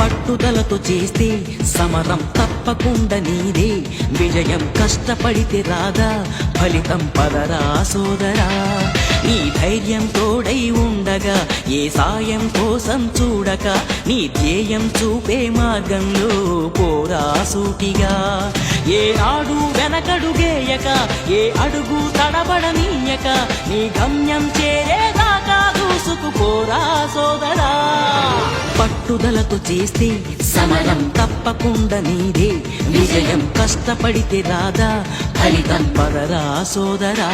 పట్టుదలతో చేస్తే సమరం తప్పకుండా నీదే విజయం కష్టపడితే రాదా ఫలితం పదరా సోదరా నీ ధైర్యం తోడై ఉండగా ఏ సాయం కోసం చూడక నీ ధ్యేయం చూపే మార్గంలో పోరా సూటిగా ఏ నాడు వెనకడుగేయక ఏ అడుగు తడబడనీయక నీ గమ్యం చేరేదాకా దూసుకుపోరా సోదరా పట్టుదలతో చేస్తే సమరం తప్పకుండా నీదే విజయం కష్టపడితే రాదా ఫలితం పదరా సోదరా